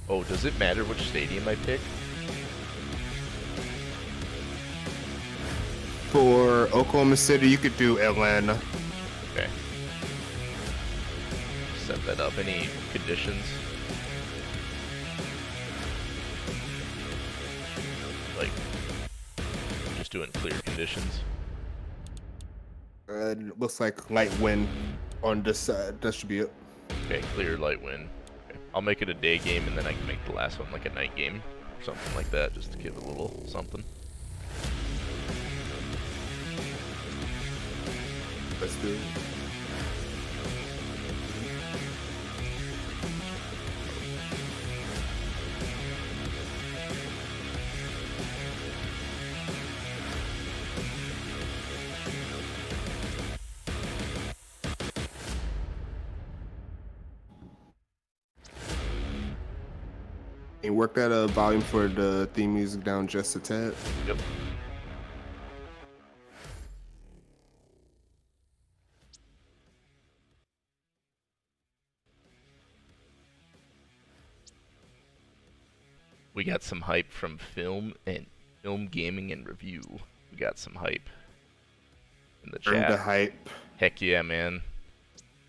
Oh, does it matter which stadium I pick? For Oklahoma City, you could do Atlanta. Okay. Set that up. Any conditions? Like, just doing clear conditions? It looks like light wind on this side. That should be it. Okay, clear light wind. Okay. I'll make it a day game, and then I can make the last one like a night game. Or something like that, just to give it a little something. Let's do it. And work that volume for the theme music down just a tad. Yep. We got some hype from film gaming and review. We got some hype in the chat. Earn the hype. Heck yeah, man.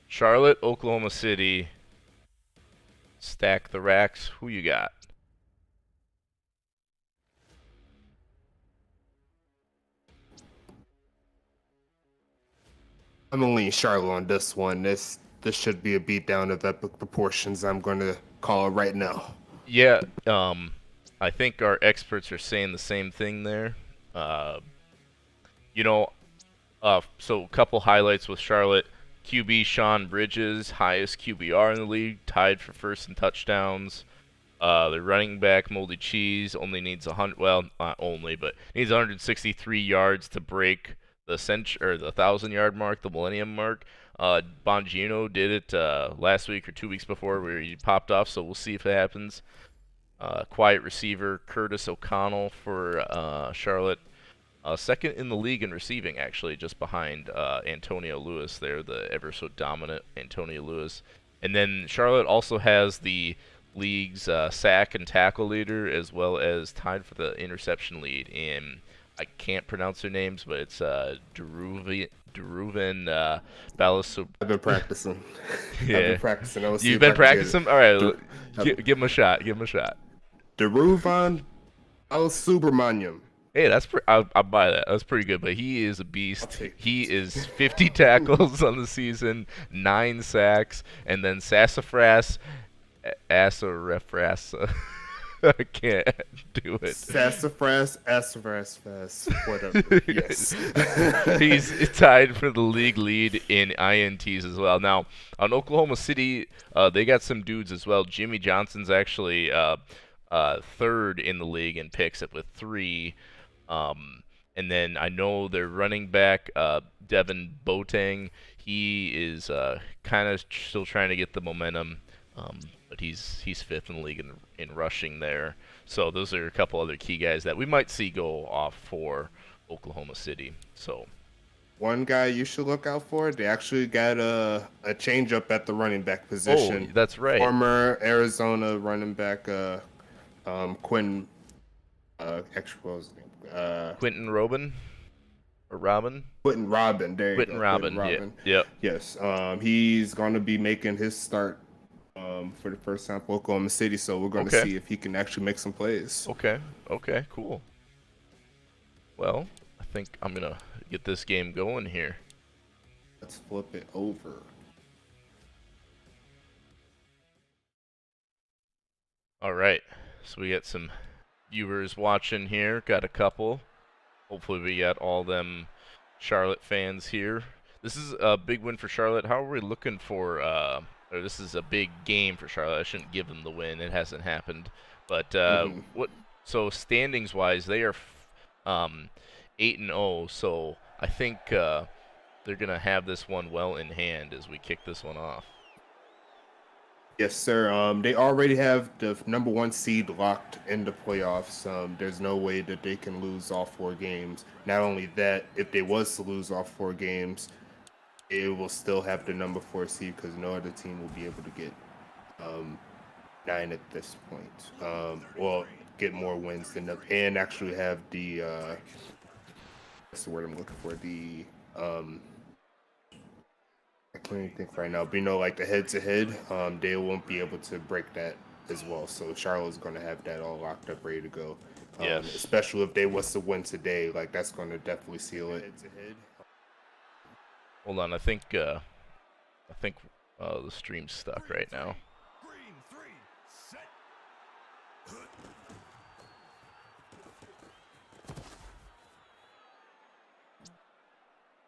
Charlotte, Oklahoma City. Stack the racks. Who you got? I'm gonna lean Charlotte on this one. This should be a beatdown of epic proportions. I'm gonna call it right now. Yeah, I think our experts are saying the same thing there. So a couple highlights with Charlotte. QB Sean Bridges, highest QBR in the league, tied for first in touchdowns. The running back Moldy Cheese only needs 100. Well, not only, but needs 163 yards to break the 1,000-yard mark, the millennium mark. Bongino did it last week or 2 weeks before, where he popped off. So we'll see if it happens. Quiet receiver Curtis O'Connell for Charlotte. Second in the league in receiving, actually, just behind Antonio Lewis there, the ever so dominant Antonio Lewis. And then Charlotte also has the league's sack and tackle leader, as well as tied for the interception lead. And I can't pronounce their names, but it's Deruven Balas. I've been practicing. Yeah. I've been practicing. You've been practicing? All right, give him a shot. Give him a shot. Deruvan Al-Subramaniam. Hey, I'll buy that. That's pretty good, but he is a beast. He is 50 tackles on the season, 9 sacks, and then Sassafras, Assarafras. I can't do it. Sassafras, whatever. Yes. He's tied for the league lead in INTs as well. Now, on Oklahoma City, they got some dudes as well. Jimmy Johnson's actually third in the league in picks up with 3. And then I know their running back, Devin Boateng, he is kind of still trying to get the momentum, but he's 5th in the league in rushing there. So those are a couple other key guys that we might see go off for Oklahoma City. So one guy you should look out for, they actually got a change up at the running back position. Oh, that's right. Former Arizona running back Quentin, actually, what was his name? Quentin Robin or Robin? Quentin Robin. There you Quentin go. Robin. Quentin Robin. Yeah. Yep. Yes. He's going to be making his start for the first time for Oklahoma City, so we're going to see if he can actually make some plays. Okay. Okay. Cool. Well, I think I'm gonna get this game going here. Let's flip it over. All right. So we got some viewers watching here. Got a couple. Hopefully we got all them Charlotte fans here. This is a big win for Charlotte. How are we looking for or this is a big game for Charlotte. I shouldn't give them the win. It hasn't happened. But so standings wise, they are 8-0. So I think they're going to have this one well in hand as we kick this one off. Yes, sir. They already have the number 1 seed locked in the playoffs. There's no way that they can lose all 4 games. Not only that, if they was to lose all 4 games, it will still have the number 4 seed because no other team will be able to get 9 at this point. Well, get more wins than the, and actually have the what's the word I'm looking for? The I can't even think right now, but like the head-to-head, they won't be able to break that as well. So Charlotte's going to have that all locked up, ready to go. Yes. Especially if they was to win today, like that's going to definitely seal it. Head-to-head. Hold on, I think the stream's stuck right now. Green 3, set.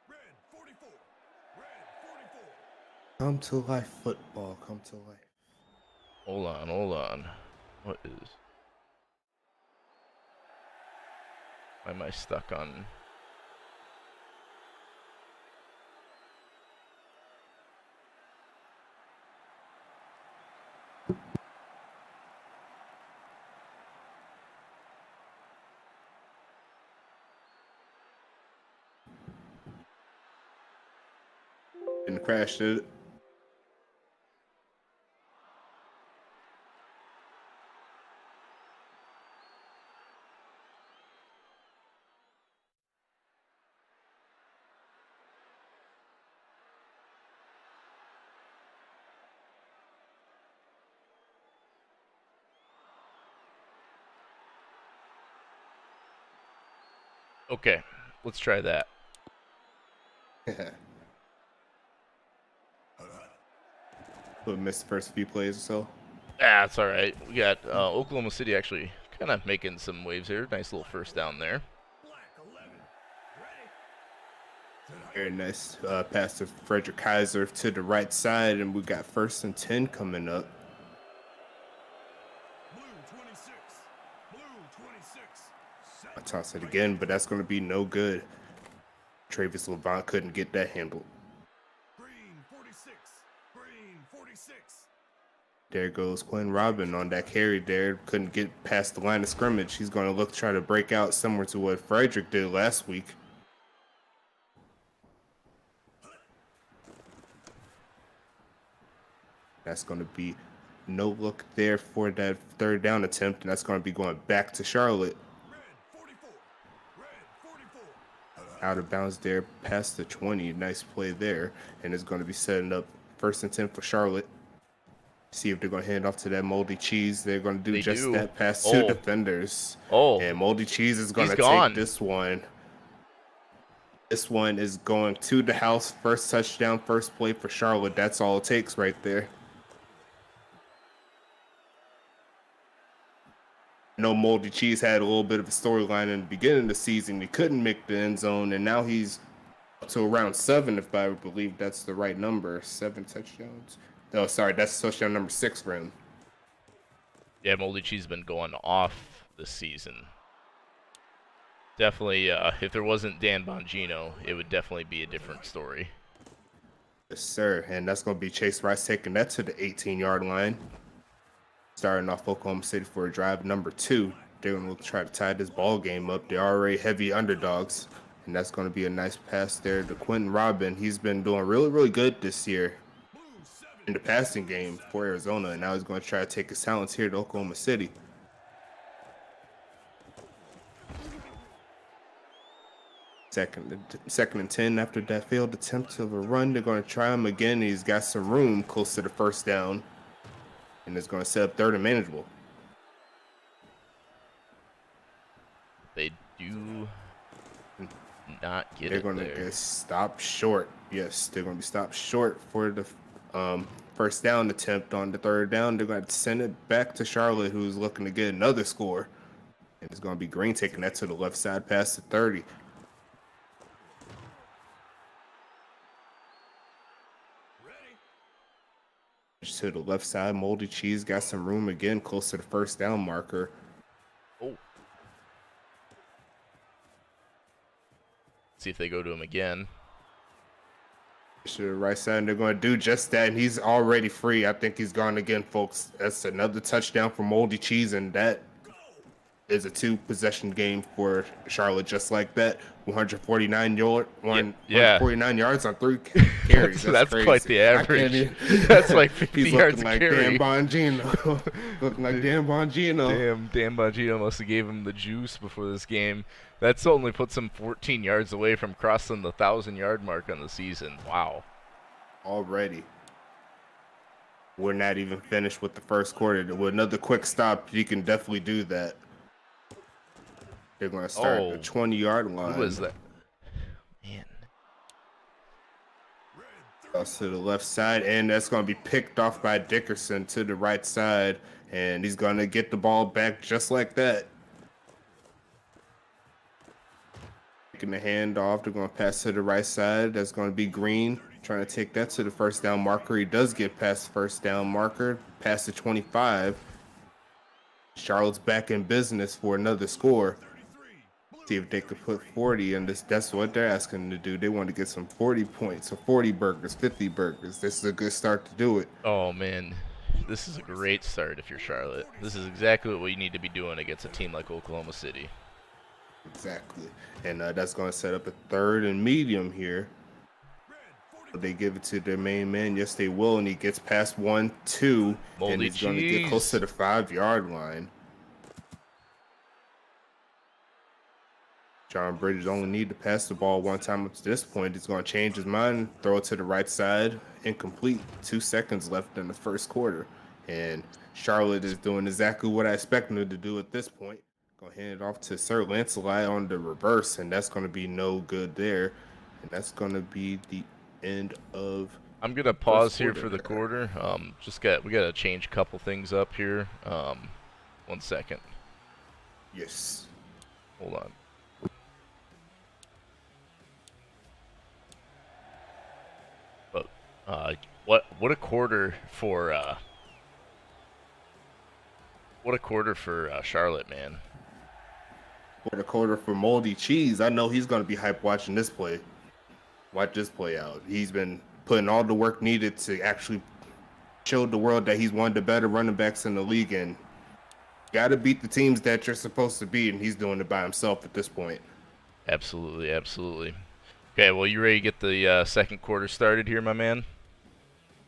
Red 44. Red 44. Come to life, football. Come to life. Hold on. What is? Why am I stuck on? And crashed it. Okay, let's try that. But missed the first few plays or so. It's all right. We got Oklahoma City actually kind of making some waves here. Nice little first down there. Black 11. Ready. Very nice pass to Frederick Kaiser to the right side, and we got 1st and 10 coming up. Blue 26. Blue 26. Set. I toss it again, but that's going to be no good. Travis Levant couldn't get that handled. Green 46. Green 46. There goes Quinn Robin on that carry there. Couldn't get past the line of scrimmage. He's going to try to break out similar to what Frederick did last week. That's going to be no look there for that 3rd down attempt, and that's going to be going back to Charlotte. Red 44. Red 44. Out of bounds there, past the 20. Nice play there, and it's going to be setting up 1st and 10 for Charlotte. See if they're going to hand off to that Moldy Cheese. They're going to do that past 2 defenders. And Moldy Cheese is going to take this one. This one is going to the house. 1st touchdown, 1st play for Charlotte. That's all it takes right there. I know Moldy Cheese had a little bit of a storyline in the beginning of the season. He couldn't make the end zone, and now he's up to around 7, if I believe that's the right number. 7 touchdowns. Oh, sorry, that's touchdown number 6 for him. Yeah, Moldy Cheese has been going off this season. Definitely, if there wasn't Dan Bongino, it would definitely be a different story. Yes, sir. And that's going to be Chase Rice taking that to the 18-yard line. Starting off Oklahoma City for a drive number 2. They're going to try to tie this ball game up. They're already heavy underdogs. And that's going to be a nice pass there to Quentin Robin. He's been doing really, really good this year in the passing game for Arizona. And now he's going to try to take his talents here to Oklahoma City. Second and 10 after that failed attempt of a run. They're going to try him again. He's got some room close to the 1st down. And it's going to set up 3rd and manageable. They do not get They're it going there. to get stopped short. Yes, they're going to be stopped short for the 1st down attempt. On the 3rd down, they're going to send it back to Charlotte, who's looking to get another score. And it's going to be Green taking that to the left side past the 30. To the left side, Moldy Cheese got some room again, close to the 1st down marker. Oh. See if they go to him again. To the right side, they're going to do just that, and he's already free. I think he's gone again, folks. That's another touchdown for Moldy Cheese, and that is a 2-possession game for Charlotte, just like that. 149 yards on 3 carries. That's crazy. quite the I can't average. even- That's like 50 He's yards looking a like carry. Dan Bongino. Looking like Dan Bongino. Dan Bongino must have gave him the juice before this game. That's only puts him 14 yards away from crossing the 1,000-yard mark on the season. Wow. Already. We're not even finished with the first quarter. With another quick stop, you can definitely do that. They're going to start the 20-yard line. Who is that? Man. Toss to the left side, and that's going to be picked off by Dickerson to the right side, and he's going to get the ball back just like that. Taking the handoff, they're going to pass to the right side. That's going to be Green trying to take that to the first down marker. He does get past the first down marker, past the 25. Charlotte's back in business for another score. See if they could put 40 in this. That's what they're asking to do. They want to get some 40 points or 40 burgers, 50 burgers. This is a good start to do it. Oh, man. This is a great start if you're Charlotte. This is exactly what we need to be doing against a team like Oklahoma City. Exactly. And that's going to set up a 3rd and medium here. They give it to their main man. Yes, they will. And he gets past 1, 2. And he's going to get close to the 5-yard line. John Bridges only need to pass the ball one time up to this point. He's going to change his mind, throw it to the right side, incomplete. 2 seconds left in the first quarter. And Charlotte is doing exactly what I expect them to do at this point. Going to hand it off to Sir Lancelot on the reverse, and that's going to be no good there. And that's going to be the end of. I'm gonna pause here for the quarter. We gotta change a couple things up here. 1 second. Yes. Hold on. But what a quarter for Charlotte, man. What a quarter for Moldy Cheese. I know he's going to be hyped watching this play. Watch this play out. He's been putting all the work needed to actually show the world that he's one of the better running backs in the league, and got to beat the teams that you're supposed to beat, and he's doing it by himself at this point. Absolutely, absolutely. Okay, well, you ready to get the second quarter started here, my man?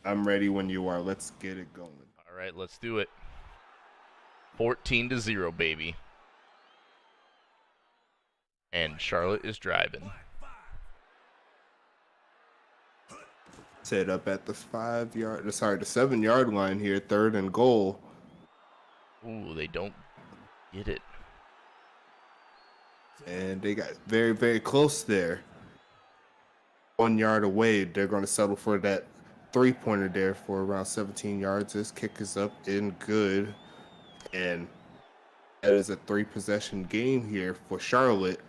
I'm ready when you are. Let's get it going. All right, let's do it. 14-0, baby. And Charlotte is driving. Set up at the 7-yard line here, 3rd and goal. Ooh, they don't get it. And they got very, very close there. 1 yard away. They're going to settle for that 3-pointer there for around 17 yards. This kick is up and good. And that is a 3-possession game here for Charlotte,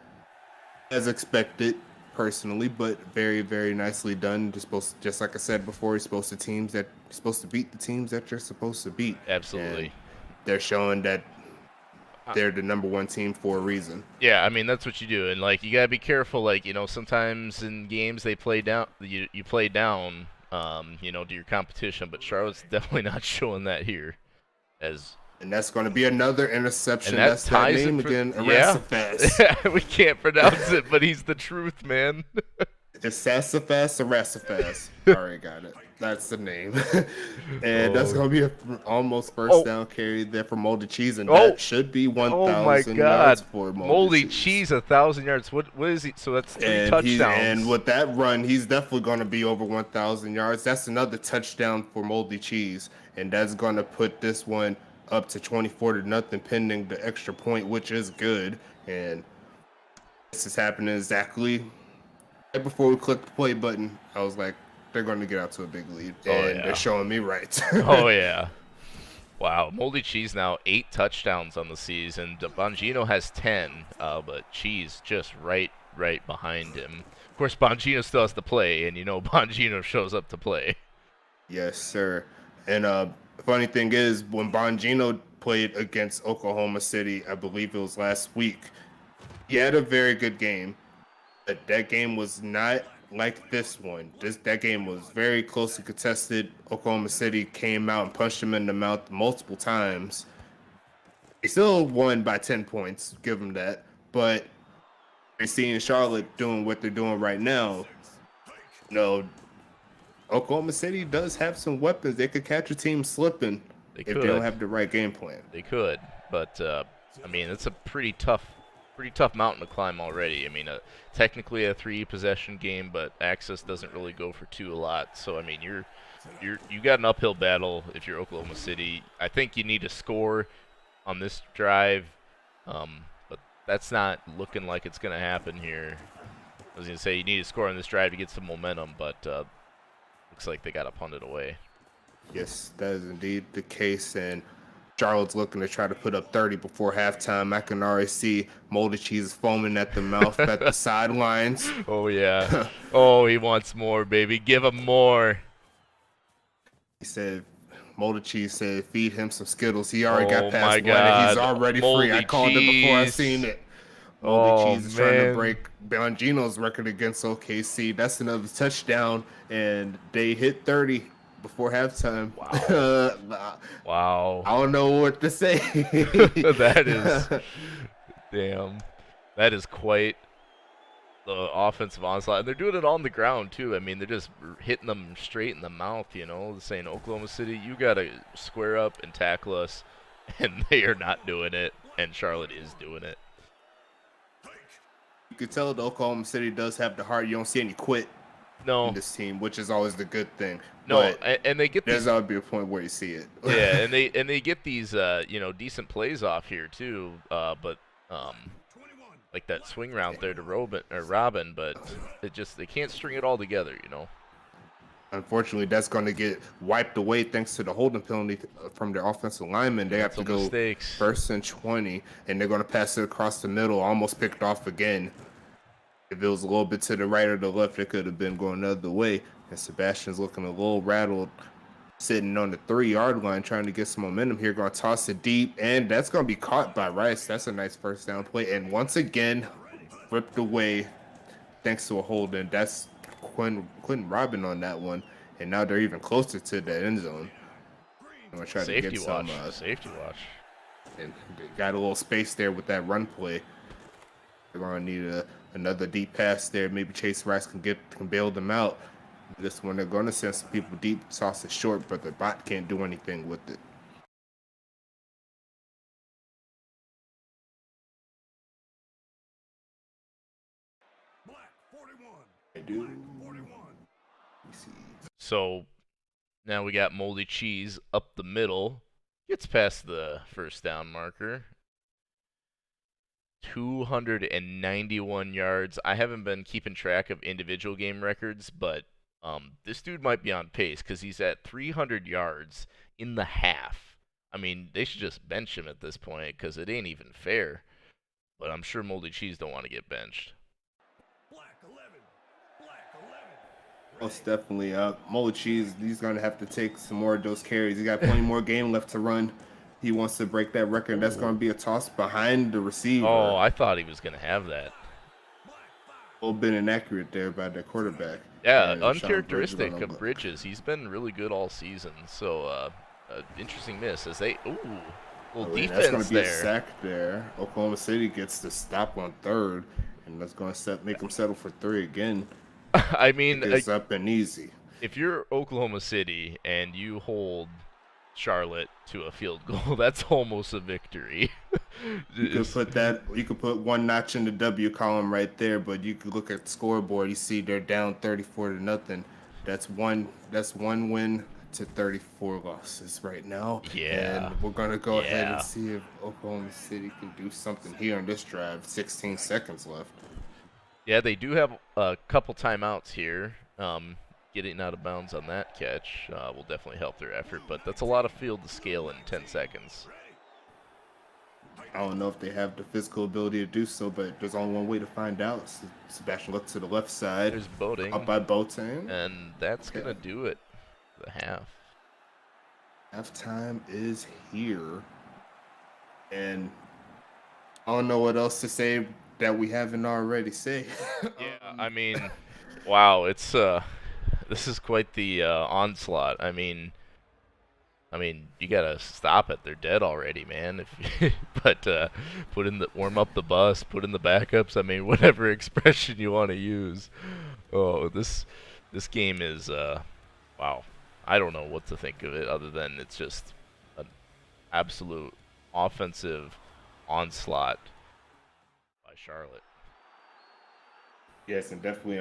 as expected. Personally, but very, very nicely done. Just like I said before, you're supposed to beat the teams that you're supposed to beat. Absolutely. And they're showing that they're the number 1 team for a reason. Yeah, I mean, that's what you do. And, like, you got to be careful. Like, you know, sometimes in games they play down, you play down, you know, to your competition. But Charlotte's definitely not showing that here. And that's going to be another interception. And that's that name again, Arasafas. Yeah. We can't pronounce it, but he's the truth, man. It's Sassafas, Arasafas. Already got it. That's the name. And that's going to be almost first down carry there for Moldy Cheese, and that should be 1,000 yards for Moldy Cheese, 1,000 yards. What is he? So that's 3 touchdowns. And with that run, he's definitely going to be over 1,000 yards. That's another touchdown for Moldy Cheese, and that's going to put this one up to 24-0 pending the extra point, which is good. And this is happening exactly right before we clicked the play button. I was like, they're going to get out to a big lead, and they're showing me right. Oh, yeah. Wow. Moldy Cheese now 8 touchdowns on the season. Bongino has 10, but Cheese just right behind him. Of course, Bongino still has to play, and you know Bongino shows up to play. Yes, sir. And the funny thing is, when Bongino played against Oklahoma City, I believe it was last week, he had a very good game. But that game was not like this one. That game was very closely contested. Oklahoma City came out and punched him in the mouth multiple times. They still won by 10 points, give them that. But they're seeing Charlotte doing what they're doing right now. You know, Oklahoma City does have some weapons. They could catch a team slipping if they don't have the right game plan. They could, but I mean, it's a pretty tough mountain to climb already. I mean, technically a 3 possession game, but access doesn't really go for 2 a lot. So I mean, you got an uphill battle if you're Oklahoma City. I think you need to score on this drive, but that's not looking like it's going to happen here. I was going to say you need to score on this drive to get some momentum, but looks like they got to punt it away. Yes, that is indeed the case, and Charlotte's looking to try to put up 30 before halftime. I can already see Moldy Cheese foaming at the mouth at the sidelines. Oh, yeah. Oh, he wants more, baby. Give him more. He said, Moldy Cheese said, feed him some Skittles. He already got past my one, God. and he's already free. I called it before I seen it. Moldy Cheese is trying to break Bongino's record against OKC. That's another touchdown, and they hit 30 before halftime. Wow. Wow. I don't know what to say. That is, damn. That is quite the offensive onslaught. And they're doing it on the ground, too. I mean, they're just hitting them straight in the mouth, you know, saying, Oklahoma City, you got to square up and tackle us. And they are not doing it, and Charlotte is doing it. You could tell the Oklahoma City does have the heart. You don't see any quit in this team, which is always the good thing. No, but and they get there's always be a point where you see it. Yeah, and they get these you know, decent plays off here too. But like that swing route there to Robin, but they can't string it all together, you know. Unfortunately, that's going to get wiped away thanks to the holding penalty from their offensive lineman. They have to go mistakes. 1st and 20, and they're going to pass it across the middle, almost picked off again. If it was a little bit to the right or the left, it could have been going the other way. And Sebastian's looking a little rattled, sitting on the 3-yard line, trying to get some momentum here. Going to toss it deep, and that's going to be caught by Rice. That's a nice first down play. And once again, ripped away thanks to a holding. That's Quentin Robin on that one, and now they're even closer to the end zone. I'm gonna try to get some safety watch. And they got a little space there with that run play. They're gonna need another deep pass there. Maybe Chase Rice can bail them out. This one they're gonna send some people deep, toss it short, but the bot can't do anything with it. Black 41. They do. Black 41. So now we got Moldy Cheese up the middle. Gets past the first down marker. 291 yards. I haven't been keeping track of individual game records, but this dude might be on pace because he's at 300 yards in the half. I mean, they should just bench him at this point because it ain't even fair. But I'm sure Moldy Cheese don't want to get benched. Black 11. Black 11. Most definitely. Moldy Cheese, he's going to have to take some more of those carries. He got plenty more game left to run. He wants to break that record. That's going to be a toss behind the receiver. Oh, I thought he was going to have that. A little bit inaccurate there by the quarterback. Yeah, uncharacteristic of Bridges. He's been really good all season. So, interesting miss as they. Ooh, little defense that's going to be there. A sack there. Oklahoma City gets the stop on 3rd, and that's going to make them settle for 3 again. I mean, it's up and easy. If you're Oklahoma City and you hold Charlotte to a field goal, that's almost a victory. You could put one notch in the W column right there, but you could look at the scoreboard. You see they're down 34-0. That's one win to 34 losses right now. Yeah. And we're gonna go ahead and see if Oklahoma City can do something here on this drive. 16 seconds left. Yeah, they do have a couple timeouts here. Getting out of bounds on that catch will definitely help their effort, but that's a lot of field to scale in 10 seconds. I don't know if they have the physical ability to do so, but there's only one way to find out. Sebastian looked to the left side. There's Boating. Up by Boating. And that's going to do it for the half. Halftime is here. And I don't know what else to say that we haven't already said. Yeah, I mean, wow, it's this is quite the onslaught. I mean, I mean, you gotta stop it. They're dead already, man. But warm up the bus, put in the backups. I mean, whatever expression you want to use. Oh, this game is wow. I don't know what to think of it other than it's just an absolute offensive onslaught by Charlotte. Yes, and definitely.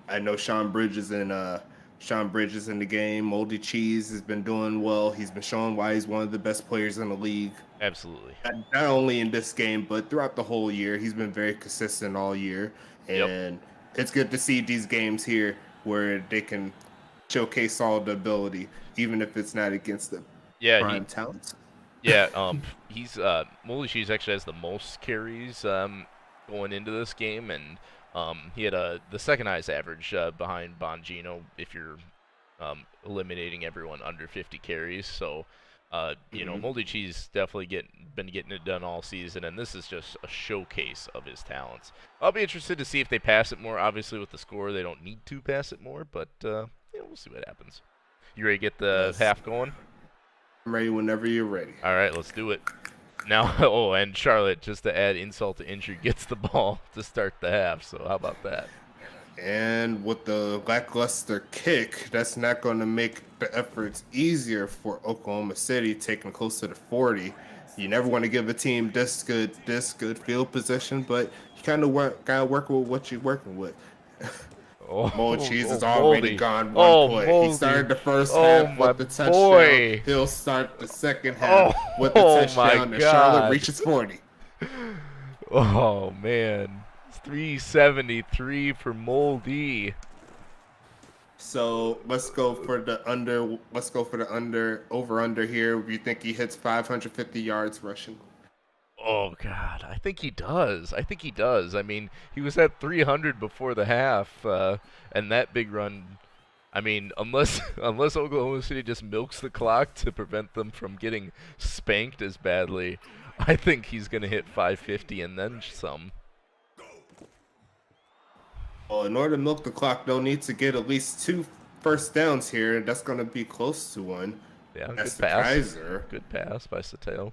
I know Sean Bridges in the game. Moldy Cheese has been doing well. He's been showing why he's one of the best players in the league. Absolutely. Not only in this game, but throughout the whole year. He's been very consistent all year, and it's good to see these games here where they can showcase all the ability, even if it's not against the prime talents. Yeah, he's Moldy Cheese actually has the most carries going into this game, and he had the second highest average behind Bongino if you're eliminating everyone under 50 carries. So, you know, Moldy Cheese definitely been getting it done all season, and this is just a showcase of his talents. I'll be interested to see if they pass it more. Obviously, with the score, they don't need to pass it more, but yeah, we'll see what happens. You ready to get the half going? I'm ready whenever you're ready. All right, let's do it. Now, oh, and Charlotte, just to add insult to injury, gets the ball to start the half. So how about that? And with the lackluster kick, that's not going to make the efforts easier for Oklahoma City, taking close to the 40. You never want to give a team this good field position, but you kind of gotta work with what you're working with. Moldy Cheese is already gone one play. Moldy. He started the first half with the touchdown. Boy. He'll start the second half with the touchdown, and Charlotte reaches 40. Oh man, it's 373 for Moldy. So let's go for the under. Let's go for the over under here. You think he hits 550 yards rushing? Oh God, I think he does. I mean, he was at 300 before the half, and that big run. I mean, unless Oklahoma City just milks the clock to prevent them from getting spanked as badly, I think he's gonna hit 550 and then some. Well, in order to milk the clock, they'll need to get at least 2 first downs here, and that's going to be close to one. Yeah, that's good pass. Kaiser. Good pass by Sattel.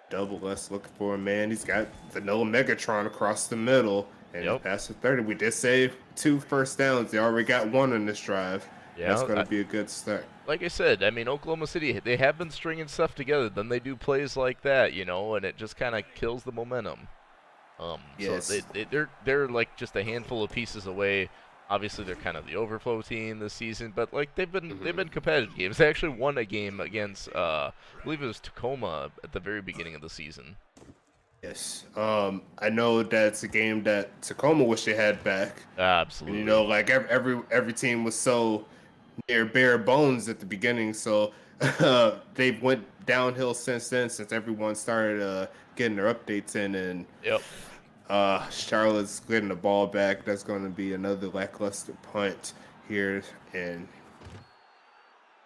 Double us looking for a man. He's got vanilla Megatron across the middle, and he passed for 30. We did save 2 first downs. They already got 1 on this drive. Yeah, that's going to be a good start. Like I said, I mean, Oklahoma City, they have been stringing stuff together. Then they do plays like that, you know, and it just kind of kills the momentum. Yes. So they're like just a handful of pieces away. Obviously, they're kind of the overflow team this season, but like they've been competitive games. They actually won a game against I believe it was Tacoma at the very beginning of the season. Yes. I know that's a game that Tacoma wish they had back. Absolutely. And, you know, like every team was so near bare bones at the beginning, so they went downhill since then, since everyone started getting their updates in, and Charlotte's getting the ball back. That's going to be another lackluster punt here, and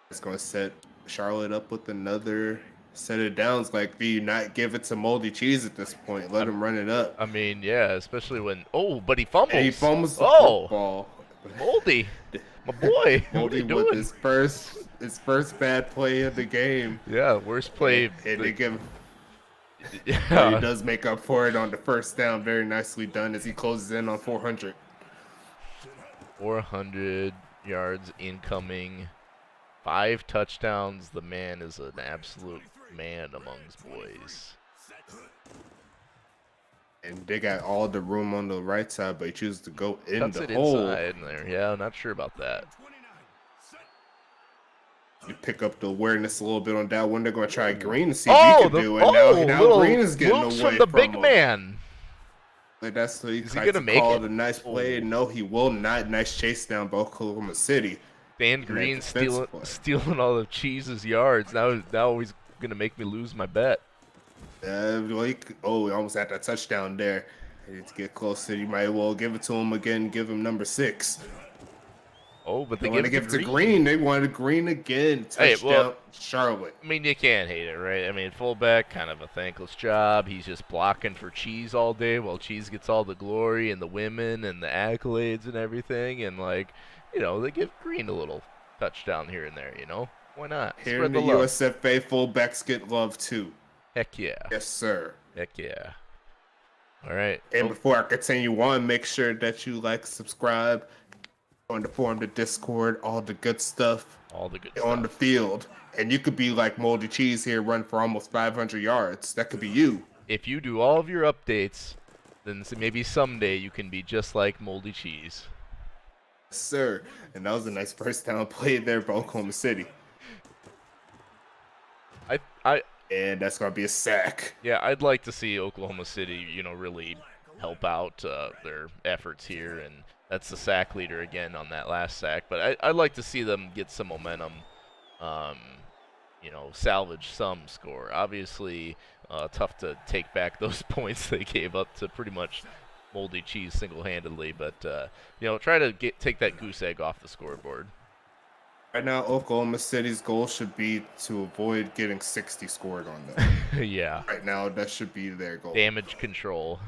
it's going to set Charlotte up with another set of downs. Like, do you not give it to Moldy Cheese at this point? Let him run it up. I mean, yeah, especially when but he fumbles. And he fumbles the football. Moldy, my boy, Moldy with his first bad play of the game. Yeah, worst play. And they give. Yeah. He does make up for it on the first down. Very nicely done as he closes in on 400. 400 yards incoming. 5 touchdowns. The man is an absolute man amongst boys. And they got all the room on the right side, but he chooses to go in Cuts the it hole. Inside in there. Yeah, I'm not sure about that. You pick up the awareness a little bit on that one. They're going to try Green to see if he can do it. Now Green is getting away from the big man. Like that's what he's going to make it. A nice play. No, he will not. Nice chase down by Oklahoma City. Dan Green stealing all of Cheese's yards. Now he's going to make me lose my bet. He almost had that touchdown there. He needs to get closer. You might well give it to him again. Give him number 6. Oh, but they want to give it to Green. They wanted Green again. Touchdown, Charlotte. I mean, you can't hate it, right? I mean, fullback, kind of a thankless job. He's just blocking for Cheese all day while Cheese gets all the glory and the women and the accolades and everything. And, like, you know, they give Green a little touchdown here and there, you know? Why not? Here Spread in the the love. USFA, fullbacks get love too. Heck yeah. Yes, sir. Heck yeah. All right. And Oh, before I continue on, make sure that you like, subscribe, on the forum, the Discord, all the good stuff all the good on the stuff. field. And you could be like Moldy Cheese here, run for almost 500 yards. That could be you. If you do all of your updates, then maybe someday you can be just like Moldy Cheese. Yes, sir. And that was a nice first down play there for Oklahoma City. I And that's going to be a sack. Yeah, I'd like to see Oklahoma City, you know, really help out their efforts here, and that's the sack leader again on that last sack. But I'd like to see them get some momentum, um, you know, salvage some score. Obviously, tough to take back those points they gave up to pretty much Moldy Cheese single-handedly, but you know, try to take that goose egg off the scoreboard. Right now, Oklahoma City's goal should be to avoid getting 60 scored on them. Yeah. Right now, that should be their goal. Damage control.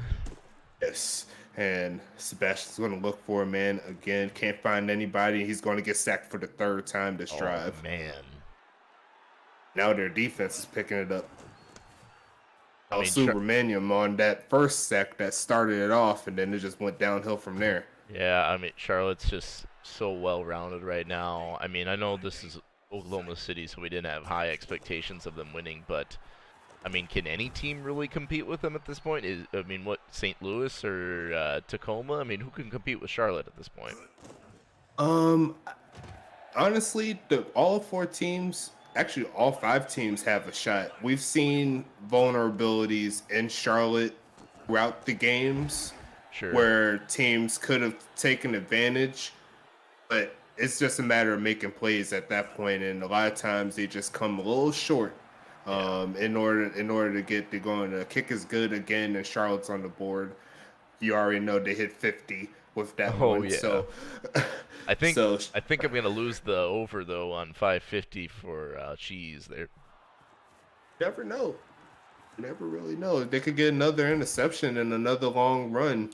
Yes. And Sebastian's going to look for a man again. Can't find anybody. He's going to get sacked for the third time this drive. Oh, man. Now their defense is picking it up. I mean, Subramanian on that first sack that started it off, and then it just went downhill from there. Yeah, I mean, Charlotte's just so well-rounded right now. I mean, I know this is Oklahoma City, so we didn't have high expectations of them winning, but, I mean, can any team really compete with them at this point? I mean, what, St. Louis or Tacoma? I mean, who can compete with Charlotte at this point? Honestly, all four teams, actually all five teams have a shot. We've seen vulnerabilities in Charlotte throughout the games. Sure. Where teams could have taken advantage, but it's just a matter of making plays at that point, and a lot of times they just come a little short. In order to get the going. The kick is good again, and Charlotte's on the board. You already know they hit 50 with that one. Yeah. So I think I'm gonna lose the over though on 550 for Cheese there. Never know. Never really know. They could get another interception and another long run.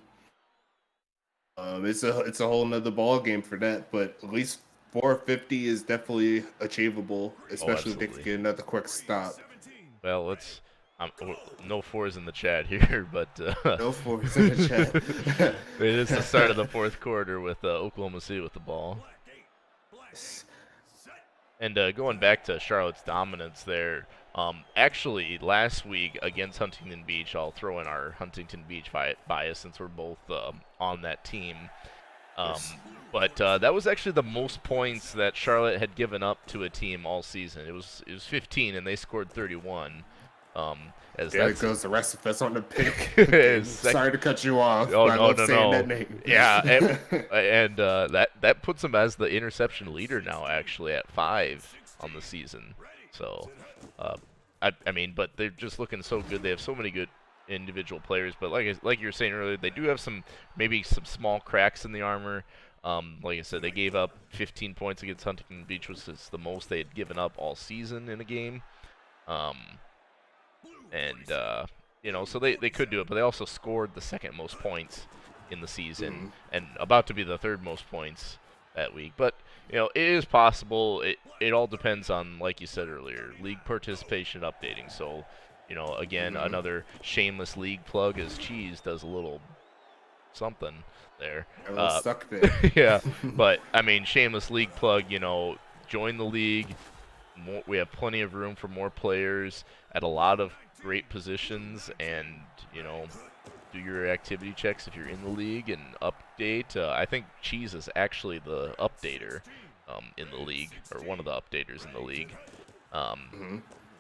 It's a whole nother ball game for that, but at least 450 is definitely achievable, especially if they could get another quick stop. Well, let's no fours in the chat here, but no fours in the chat. It is the start of the fourth quarter with Oklahoma City with the ball. And going back to Charlotte's dominance there, actually last week against Huntington Beach, I'll throw in our Huntington Beach bias since we're both on that team. But that was actually the most points that Charlotte had given up to a team all season. It was 15, and they scored 31. There goes the rest of us on the pick. Sorry to cut you off. Oh, no. That name. Yeah, and that puts them as the interception leader now, actually, at 5 on the season. So, I mean, but they're just looking so good. They have so many good individual players. But like you were saying earlier, they do have maybe some small cracks in the armor. Like I said, they gave up 15 points against Huntington Beach, which is the most they had given up all season in a game. You know, so they could do it, but they also scored the second most points in the season and about to be the third most points that week. But, you know, it is possible. It all depends on, like you said earlier, league participation updating. So, you know, again, another shameless league plug as Cheese does a little something there. Stuck there. Yeah, but, I mean, shameless league plug, you know, join the league. We have plenty of room for more players at a lot of great positions, and you know, do your activity checks if you're in the league and update. I think Cheese is actually the updater in the league, or one of the updaters in the league.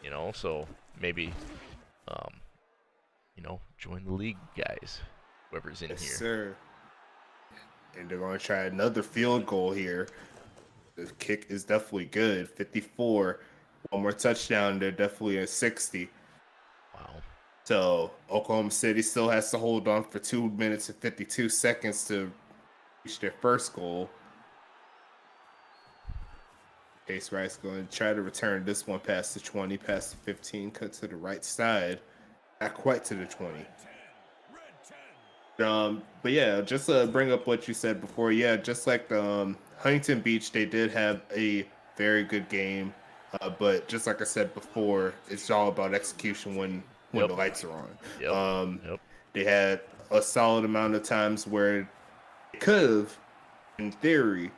You know, so maybe you know, join the league, guys. Whoever's in here. Yes, sir. And they're going to try another field goal here. The kick is definitely good. 54. One more touchdown. They're definitely at 60. Wow. So Oklahoma City still has to hold on for 2 minutes and 52 seconds to reach their first goal. Case Rice going to try to return this one past the 20, past the 15, cut to the right side. Not quite to the 20. But yeah, just to bring up what you said before, yeah, just like the Huntington Beach, they did have a very good game. But just like I said before, it's all about execution when Yep. the lights are on. Yep. Yep. They had a solid amount of times where they could have, in theory,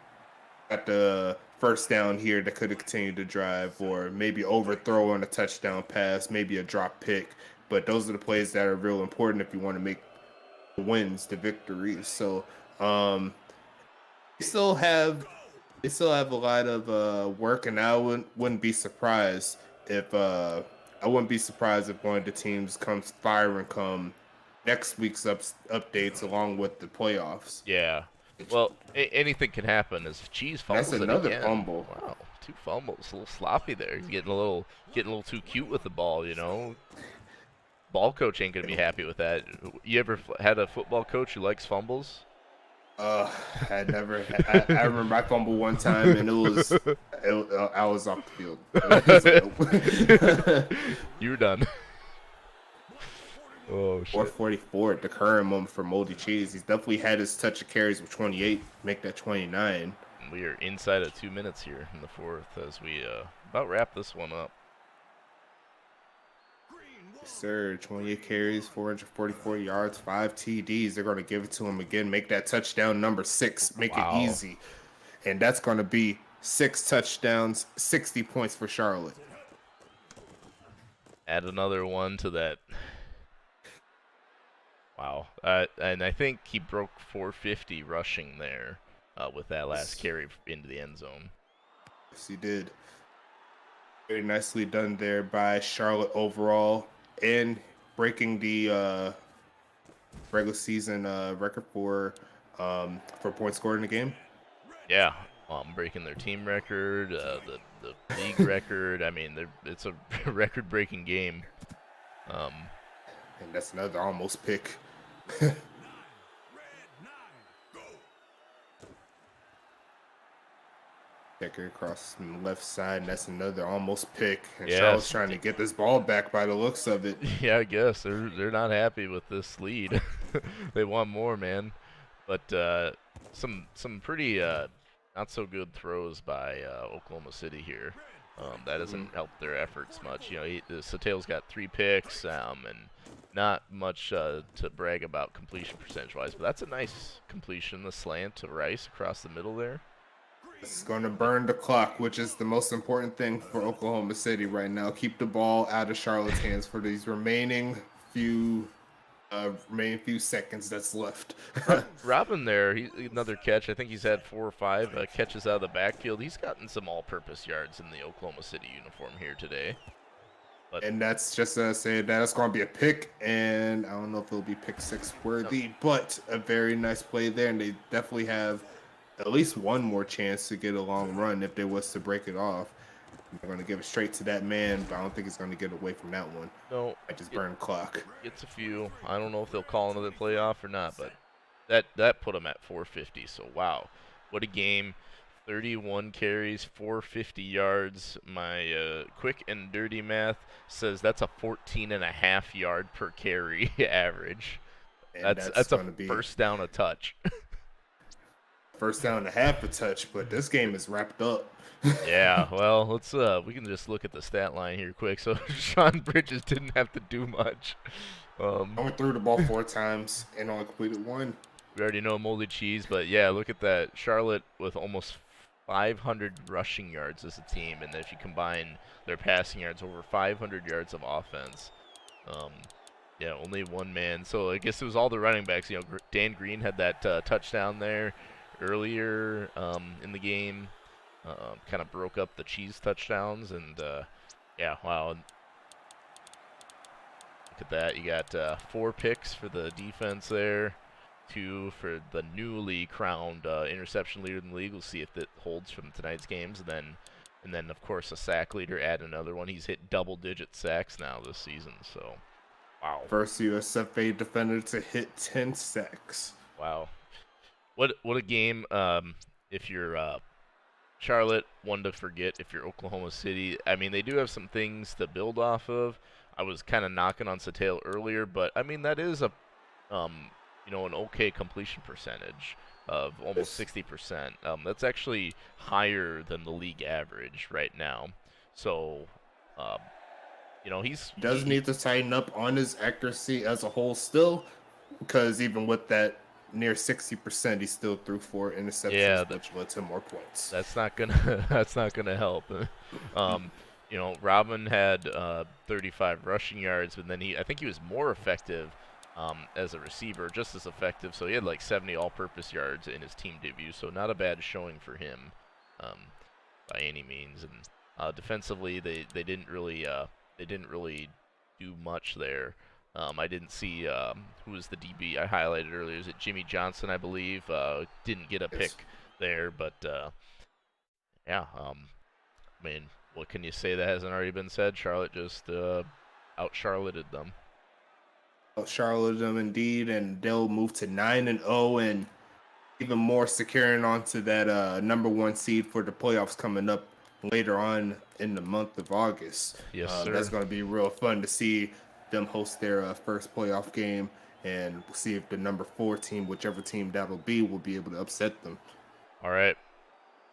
got the first down here that could have continued to drive, or maybe overthrow on a touchdown pass, maybe a drop pick. But those are the plays that are real important if you want to make the wins, the victories. So um, they still have a lot of work, and wouldn't be surprised if I wouldn't be surprised if one of the teams comes firing come next week's updates along with the playoffs. Yeah. Well, anything can happen as Cheese That's fumbles it another again. fumble. Wow, 2 fumbles, a little sloppy there. He's getting a little too cute with the ball, you know. Ball coach ain't gonna be happy with that. You ever had a football coach who likes fumbles? I never. I remember I fumbled one time, and I was off the field. You're done. Oh shit. 444 at the current moment for Moldy Cheese. He's definitely had his touch of carries with 28, make that 29. We are inside of 2 minutes here in the fourth as we about wrap this one up. Yes, sir. 28 carries, 444 yards, 5 TDs. They're going to give it to him again. Make that touchdown number 6. Make it easy. And that's going to be 6 touchdowns, 60 points for Charlotte. Add another one to that. Wow. And I think he broke 450 rushing there with that last carry into the end zone. Yes, he did. Very nicely done there by Charlotte overall, and breaking the regular season record for points scored in the game. Yeah, breaking their team record, the league record. I mean, it's a record-breaking game. And that's another almost pick. Checker across the left side, and that's another almost pick. And Charlotte's trying to get this ball back by the looks of it. Yeah, I guess they're not happy with this lead. They want more, man. But some pretty not so good throws by Oklahoma City here. That doesn't help their efforts much. You know, Satel's got 3 picks and not much to brag about completion percentage-wise. But that's a nice completion, the slant to Rice across the middle there. It's going to burn the clock, which is the most important thing for Oklahoma City right now. Keep the ball out of Charlotte's hands for these remaining few seconds that's left. Robin there, another catch. I think he's had 4 or 5 catches out of the backfield. He's gotten some all-purpose yards in the Oklahoma City uniform here today. And that's just to say that it's going to be a pick, and I don't know if it'll be pick 6 worthy, but a very nice play there, and they definitely have at least one more chance to get a long run if they was to break it off. They're going to give it straight to that man, but I don't think he's going to get away from that one. No. I just burn clock. Gets a few. I don't know if they'll call another play off or not, but that put him at 450. So, wow. What a game. 31 carries, 450 yards. My quick and dirty math says that's a 14.5 yard per carry average. And that's a first down a touch. First down and a half a touch, but this game is wrapped up. Yeah, well, let's we can just look at the stat line here quick. So Sean Bridges didn't have to do much. Only threw the ball 4 times and only completed 1. We already know Moldy Cheese, but yeah, look at that. Charlotte with almost 500 rushing yards as a team, and if you combine their passing yards, over 500 yards of offense. Yeah, only one man. So I guess it was all the running backs. You know, Dan Green had that touchdown there earlier in the game. Kind of broke up the Cheese touchdowns, and yeah, wow. Look at that. You got 4 picks for the defense there, 2 for the newly crowned interception leader in the league. We'll see if that holds from tonight's games, and then of course a sack leader. Add another one. He's hit double-digit sacks now this season. So, wow. First USFA defender to hit 10 sacks. Wow. What a game. If you're Charlotte, one to forget. If you're Oklahoma City, I mean, they do have some things to build off of. I was kind of knocking on Satale earlier, but I mean, that is a an okay completion percentage of almost Yes. 60%. That's actually higher than the league average right now. So, um, he's Does he need to tighten up on his accuracy as a whole still, because even with that near 60%, he still threw 4 interceptions, yeah, which led to more points. that's not gonna that's not gonna help. um, Robin had 35 rushing yards, but then I think he was more effective as a receiver, just as effective. So he had like 70 all-purpose yards in his team debut. So not a bad showing for him um, by any means. And defensively, they didn't really do much there. I didn't see who was the DB I highlighted earlier. Is it Jimmy Johnson, I believe? Didn't get a pick Yes. there, but yeah. I mean, what can you say that hasn't already been said? Charlotte just out-Charlotted them. Charlotte them indeed, and they'll move to 9-0, and even more securing onto that number 1 seed for the playoffs coming up later on in the month of August. Yes, That's sir. going to be real fun to see them host their first playoff game, and we'll see if the number 4 team, whichever team that'll be, will be able to upset them. All right.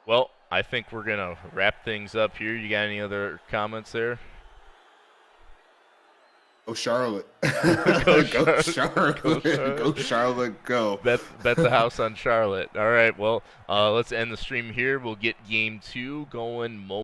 Well, I think we're gonna wrap things up here. You got any other comments there? Go Charlotte. Go Go Charlotte. Charlotte. Go Charlotte. Go Charlotte. Go. Bet the house on Charlotte. All right. Well, let's end the stream here. We'll get game 2 going